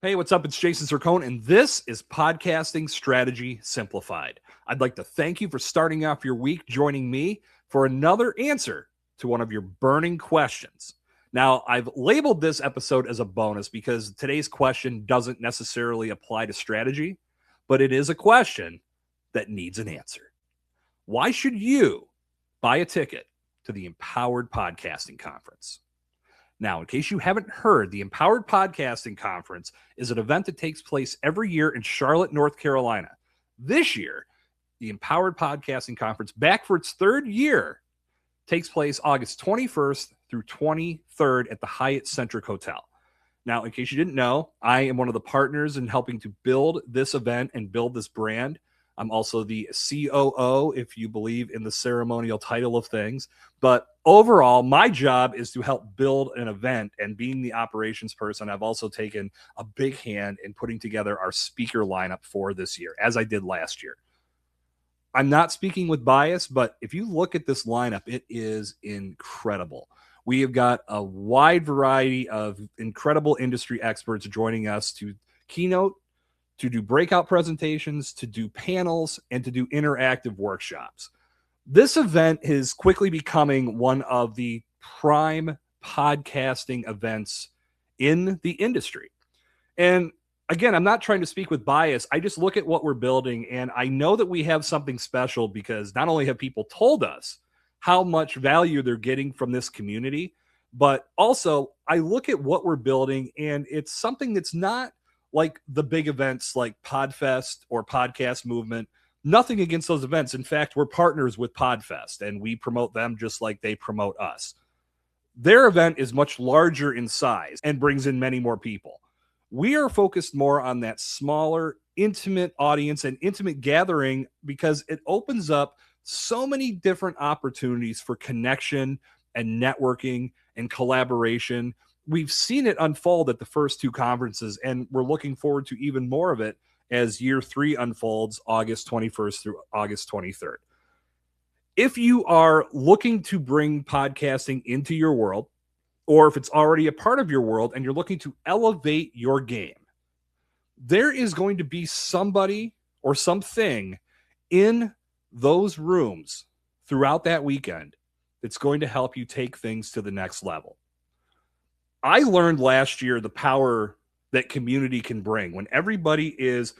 Hey, what's up? It's Jason Cercone, and this is Podcasting Strategy Simplified. I'd like to thank you for starting off your week joining me for another answer to one of your burning questions. Now, I've labeled this episode as a bonus because today's question doesn't necessarily apply to strategy, but it is a question that needs an answer. Why should you buy a ticket to the Empowered Podcasting Conference? Now, in case you haven't heard, the Empowered Podcasting Conference is an event that takes place every year in Charlotte, North Carolina. This year, the Empowered Podcasting Conference, back for its third year, takes place August 21st through 23rd at the Hyatt Centric Hotel. Now, in case you didn't know, I am one of the partners in helping to build this event and build this brand. I'm also the COO, if you believe in the ceremonial title of things. But overall, my job is to help build an event. And being the operations person, I've also taken a big hand in putting together our speaker lineup for this year, as I did last year. I'm not speaking with bias, but if you look at this lineup, it is incredible. We have got a wide variety of incredible industry experts joining us to keynote, to do breakout presentations, to do panels, and to do interactive workshops. This event is quickly becoming one of the prime podcasting events in the industry. And again, I'm not trying to speak with bias. I just look at what we're building, and I know that we have something special because not only have people told us how much value they're getting from this community, but also I look at what we're building, and it's something that's not like the big events like PodFest or Podcast Movement. Nothing against those events. In fact, we're partners with PodFest, and we promote them just like they promote us. Their event is much larger in size and brings in many more people. We are focused more on that smaller, intimate audience and intimate gathering because it opens up so many different opportunities for connection and networking and collaboration. We've seen it unfold at the first two conferences, and we're looking forward to even more of it as year 3 unfolds, August 21st through August 23rd. If you are looking to bring podcasting into your world, or if it's already a part of your world and you're looking to elevate your game, there is going to be somebody or something in those rooms throughout that weekend that's going to help you take things to the next level. I learned last year the power that community can bring when everybody is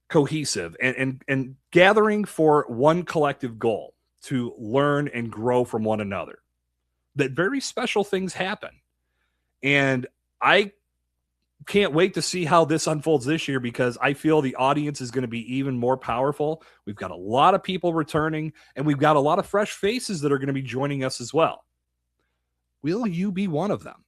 cohesive and gathering for one collective goal to learn and grow from one another, that very special things happen. And I can't wait to see how this unfolds this year because I feel the audience is going to be even more powerful. We've got a lot of people returning, and we've got a lot of fresh faces that are going to be joining us as well. Will you be one of them?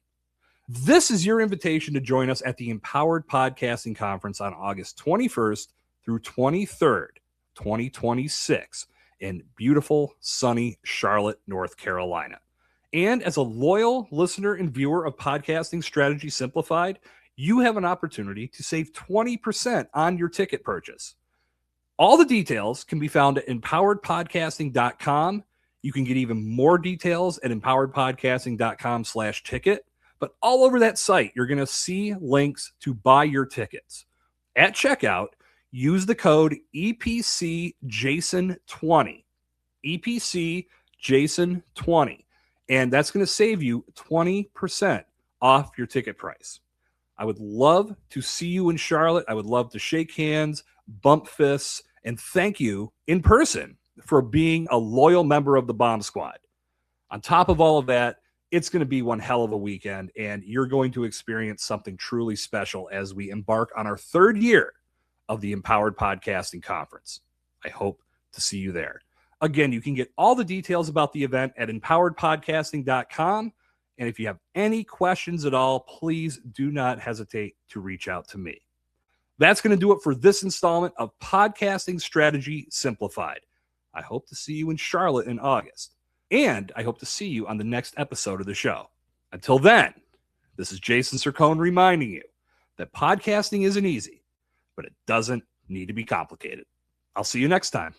This is your invitation to join us at the Empowered Podcasting Conference on August 21st through 23rd, 2026 in beautiful, sunny Charlotte, North Carolina. And as a loyal listener and viewer of Podcasting Strategy Simplified, you have an opportunity to save 20% on your ticket purchase. All the details can be found at empoweredpodcasting.com. You can get even more details at empoweredpodcasting.com/ticket. But all over that site, you're going to see links to buy your tickets. At checkout, use the code EPCJASON20. EPCJASON20. And that's going to save you 20% off your ticket price. I would love to see you in Charlotte. I would love to shake hands, bump fists, and thank you in person for being a loyal member of the Bomb Squad. On top of all of that, it's going to be one hell of a weekend, and you're going to experience something truly special as we embark on our third year of the Empowered Podcasting Conference. I hope to see you there. Again, you can get all the details about the event at empoweredpodcasting.com. And if you have any questions at all, please do not hesitate to reach out to me. That's going to do it for this installment of Podcasting Strategy Simplified. I hope to see you in Charlotte in August. And I hope to see you on the next episode of the show. Until then, this is Jason Cercone reminding you that podcasting isn't easy, but it doesn't need to be complicated. I'll see you next time.